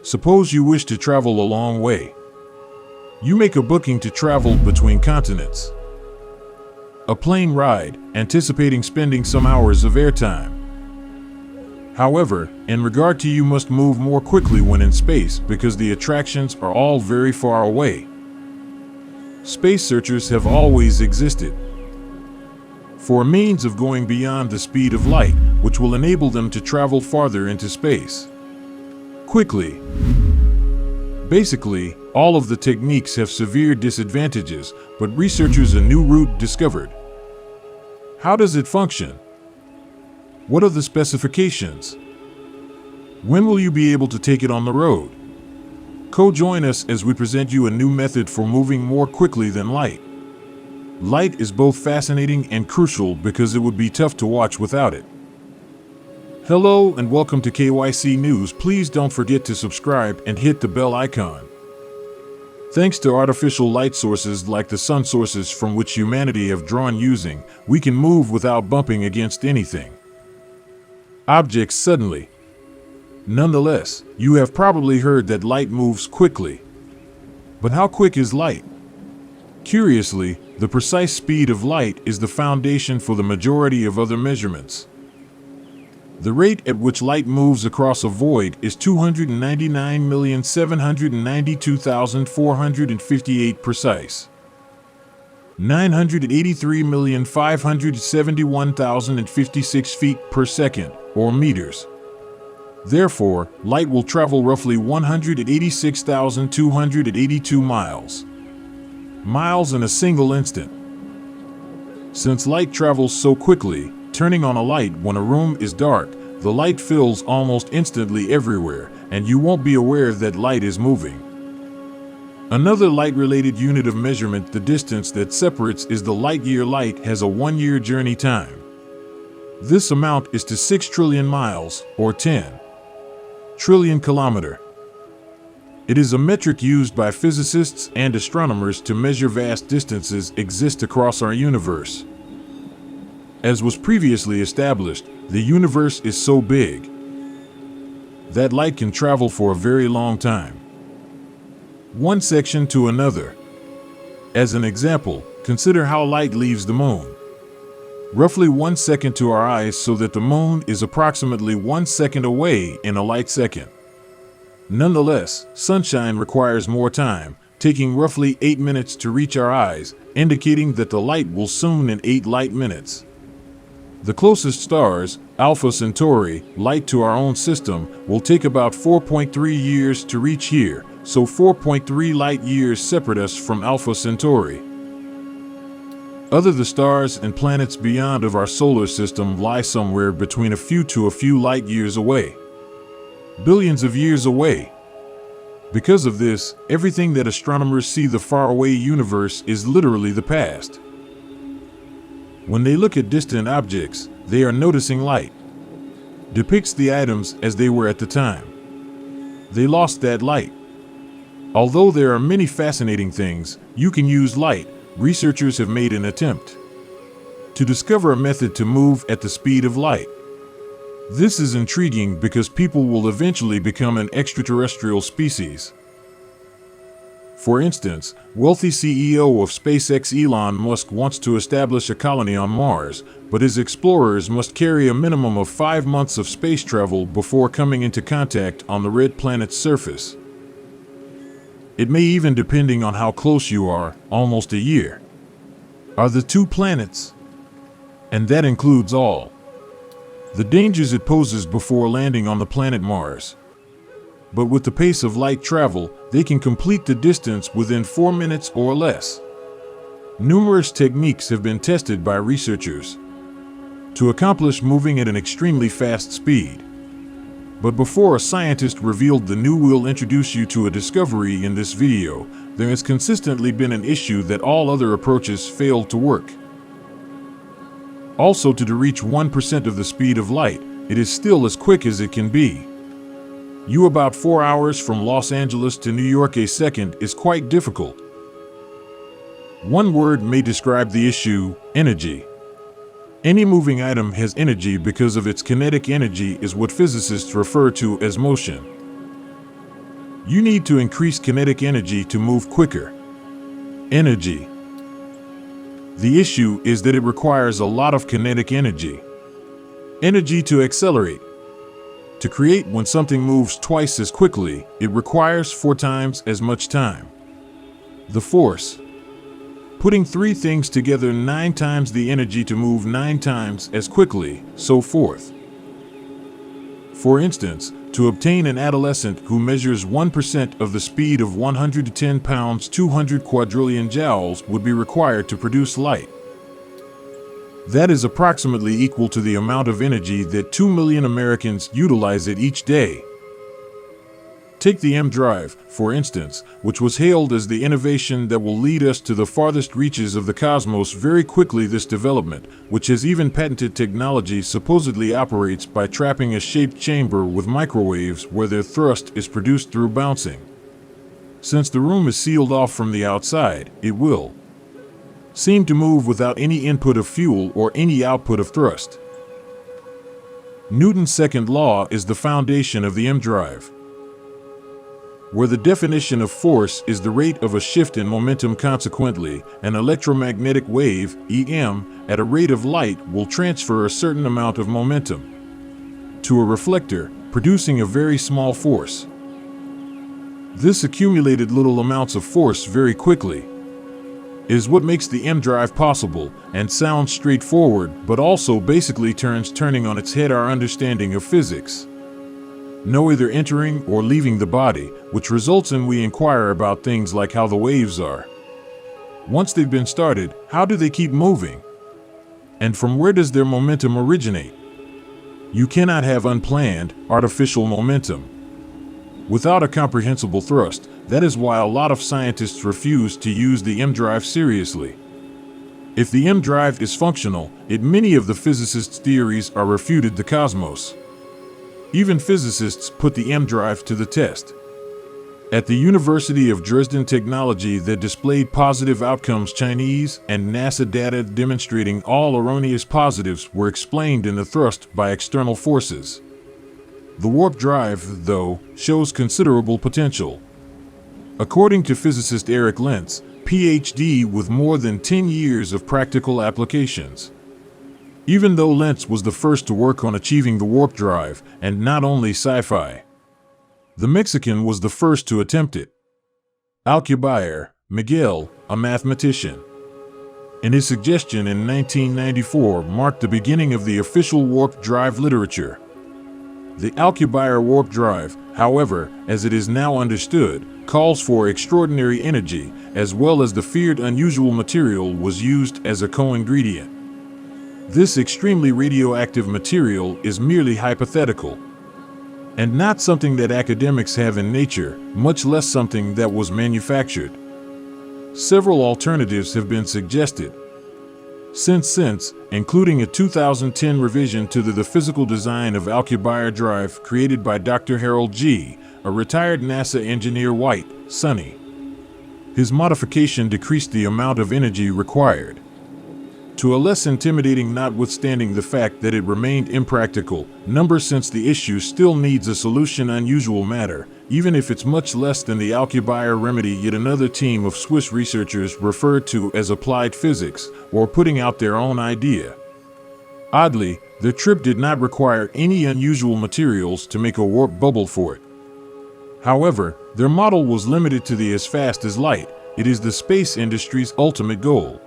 Suppose you wish to travel a long way. You make a booking to travel between continents. A plane ride, anticipating spending some hours of airtime. However, in regard to you must move more quickly when in space because the attractions are all very far away. Space searchers have always existed for a means of going beyond the speed of light, which will enable them to travel farther into space quickly. Basically, all of the techniques have severe disadvantages, but researchers a new route discovered. How does it function? What are the specifications? When will you be able to take it on the road? Co-join us as we present you a new method for moving more quickly than light. Light is both fascinating and crucial because it would be tough to watch without it. Hello and welcome to KYC News. Please don't forget to subscribe and hit the bell icon. Thanks to artificial light sources like the sun sources from which humanity have drawn using, we can move without bumping against anything. Objects suddenly. Nonetheless, you have probably heard that light moves quickly. But how quick is light? Curiously, the precise speed of light is the foundation for the majority of other measurements. The rate at which light moves across a void is 299,792,458 precise. 983,571,056 feet per second, or meters. Therefore, light will travel roughly 186,282 miles. Miles in a single instant. Since light travels so quickly, turning on a light when a room is dark, the light fills almost instantly everywhere, and you won't be aware that light is moving. Another light-related unit of measurement, the distance that separates, is the light year. Light has a 1-year journey time. This amount is to 6 trillion miles, or 10 trillion kilometer. It is a metric used by physicists and astronomers to measure vast distances exist across our universe. As was previously established, the universe is so big that light can travel for a very long time. One section to another. As an example, consider how light leaves the moon. Roughly 1 second to our eyes, so that the moon is approximately 1 second away in a light second. Nonetheless, sunshine requires more time, taking roughly 8 minutes to reach our eyes, indicating that the light will soon in 8 light minutes. The closest stars, Alpha Centauri, light to our own system, will take about 4.3 years to reach here, so 4.3 light years separate us from Alpha Centauri. The stars and planets beyond of our solar system lie somewhere between a few light years away. Billions of years away. Because of this, everything that astronomers see the faraway universe is literally the past. When they look at distant objects, they are noticing light. Depicts the items as they were at the time. They lost that light. Although there are many fascinating things you can use light, researchers have made an attempt to discover a method to move at the speed of light. This is intriguing because people will eventually become an extraterrestrial species. For instance, wealthy CEO of SpaceX Elon Musk wants to establish a colony on Mars, but his explorers must carry a minimum of 5 months of space travel before coming into contact on the red planet's surface. It may even, depending on how close you are, almost a year. Are the 2 planets? And that includes all the dangers it poses before landing on the planet Mars. But with the pace of light travel, they can complete the distance within 4 minutes or less. Numerous techniques have been tested by researchers to accomplish moving at an extremely fast speed. But before a scientist revealed the new, we'll introduce you to a discovery in this video. There has consistently been an issue that all other approaches failed to work. Also, to reach 1% of the speed of light, it is still as quick as it can be. About 4 hours from Los Angeles to New York a second is quite difficult. One word may describe the issue: energy. Any moving item has energy because of its kinetic energy, is what physicists refer to as motion. You need to increase kinetic energy to move quicker. Energy. The issue is that it requires a lot of kinetic energy. Energy to accelerate. To create when something moves twice as quickly, it requires 4 times as much time. The force. Putting 3 things together 9 times the energy to move 9 times as quickly, so forth. For instance, to obtain an adolescent who measures 1% of the speed of 110 pounds 200 quadrillion joules would be required to produce light. That is approximately equal to the amount of energy that 2 million Americans utilize it each day. Take the M drive, for instance, which was hailed as the innovation that will lead us to the farthest reaches of the cosmos very quickly. This development, which has even patented technology, supposedly operates by trapping a shaped chamber with microwaves where their thrust is produced through bouncing. Since the room is sealed off from the outside, it will seem to move without any input of fuel or any output of thrust. Newton's second law is the foundation of the M drive, where the definition of force is the rate of a shift in momentum. Consequently, an electromagnetic wave, EM, at a rate of light will transfer a certain amount of momentum to a reflector, producing a very small force. This accumulated little amounts of force very quickly is what makes the M drive possible, and sounds straightforward, but also basically turning on its head our understanding of physics. No either entering or leaving the body, which results in we inquire about things like how the waves are. Once they've been started, how do they keep moving? And from where does their momentum originate? You cannot have unplanned, artificial momentum without a comprehensible thrust. That is why a lot of scientists refuse to use the M drive seriously. If the M drive is functional, many of the physicists' theories are refuted. The cosmos. Even physicists put the M drive to the test. At the University of Dresden, technology that displayed positive outcomes, Chinese and NASA data demonstrating all erroneous positives, were explained in the thrust by external forces. The warp drive, though, shows considerable potential. According to physicist Eric Lentz, PhD with more than 10 years of practical applications. Even though Lentz was the first to work on achieving the warp drive, and not only sci-fi, the Mexican was the first to attempt it. Alcubierre Miguel, a mathematician, and his suggestion in 1994 marked the beginning of the official warp drive literature. The Alcubierre warp drive, however, as it is now understood, calls for extraordinary energy, as well as the feared unusual material was used as a co-ingredient. This extremely radioactive material is merely hypothetical, and not something that academics have in nature, much less something that was manufactured. Several alternatives have been suggested since, including a 2010 revision to the physical design of Alcubierre drive created by Dr. Harold G., a retired NASA engineer. White, Sonny. His modification decreased the amount of energy required to a less intimidating, notwithstanding the fact that it remained impractical number, since the issue still needs a solution. Unusual matter, even if it's much less than the Alcubierre remedy. Yet another team of Swiss researchers, referred to as applied physics, were putting out their own idea. Oddly, their trip did not require any unusual materials to make a warp bubble for it. However, their model was limited to the as fast as light. It is the space industry's ultimate goal.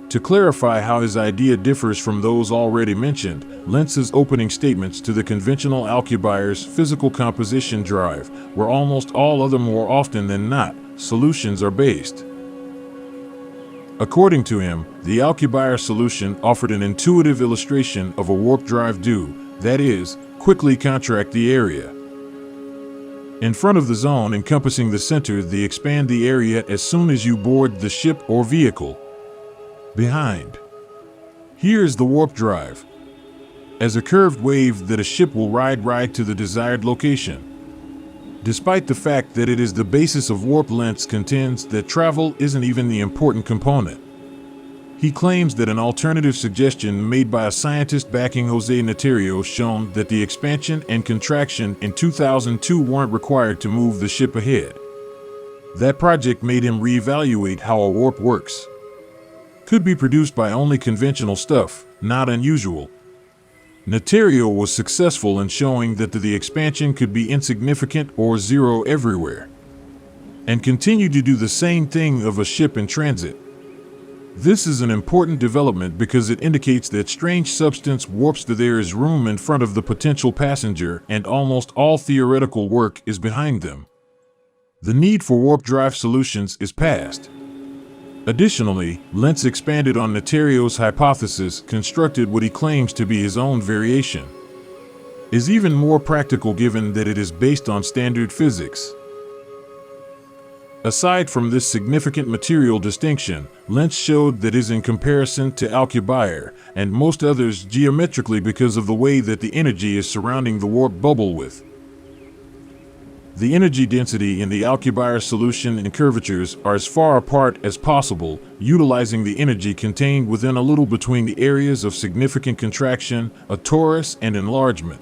To clarify how his idea differs from those already mentioned, Lentz's opening statements to the conventional Alcubierre's physical composition drive, where almost all other, more often than not, solutions are based. According to him, the Alcubierre solution offered an intuitive illustration of a warp drive that is, quickly contract the area in front of the zone encompassing the center, expand the area as soon as you board the ship or vehicle. Behind. Here is the warp drive, as a curved wave that a ship will ride to the desired location. Despite the fact that it is the basis of warp, Lentz contends that travel isn't even the important component. He claims that an alternative suggestion made by a scientist backing Jose Neterio shown that the expansion and contraction in 2002 weren't required to move the ship ahead. That project made him reevaluate how a warp works. Could be produced by only conventional stuff, not unusual. Neterio was successful in showing that the expansion could be insignificant or zero everywhere, and continued to do the same thing of a ship in transit. This is an important development because it indicates that strange substance warps to there is room in front of the potential passenger, and almost all theoretical work is behind them. The need for warp drive solutions is past. Additionally, Lentz expanded on Neterio's hypothesis, constructed what he claims to be his own variation. Is even more practical given that it is based on standard physics. Aside from this significant material distinction, Lentz showed that is in comparison to Alcubierre and most others geometrically because of the way that the energy is surrounding the warp bubble with. The energy density in the Alcubierre solution and curvatures are as far apart as possible, utilizing the energy contained within a little between the areas of significant contraction, a torus, and enlargement.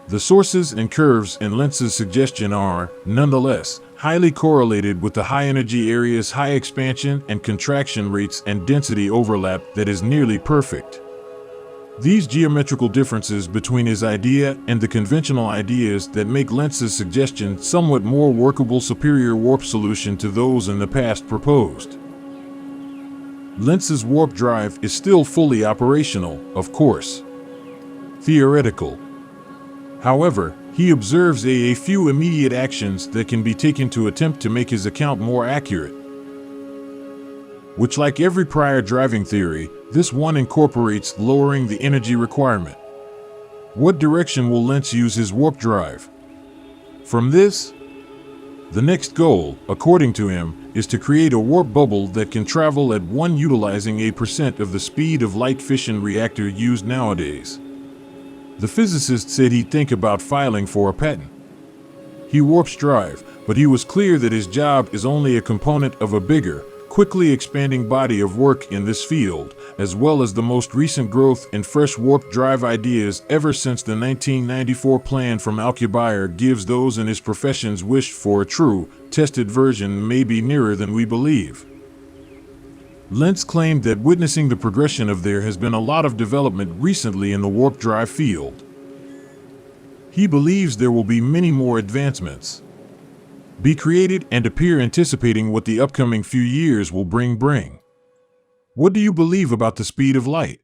The sources and curves in Lentz's suggestion are, nonetheless, highly correlated with the high-energy area's high expansion and contraction rates and density overlap that is nearly perfect. These geometrical differences between his idea and the conventional ideas that make Lentz's suggestion somewhat more workable superior warp solution to those in the past proposed. Lentz's warp drive is still fully operational, of course. Theoretical. However, he observes a few immediate actions that can be taken to attempt to make his account more accurate. Which, like every prior driving theory, this one incorporates lowering the energy requirement. What direction will Lentz use his warp drive? From this, the next goal, according to him, is to create a warp bubble that can travel at 1 utilizing 8% of the speed of light fission reactor used nowadays. The physicist said he'd think about filing for a patent. He warps drive, but he was clear that his job is only a component of a bigger, quickly expanding body of work in this field, as well as the most recent growth in fresh warp drive ideas ever since the 1994 plan from Alcubierre gives those in his professions wished for a true, tested version may be nearer than we believe. Lentz claimed that witnessing the progression of there has been a lot of development recently in the warp drive field. He believes there will be many more advancements be created and appear anticipating what the upcoming few years will bring. What do you believe about the speed of light?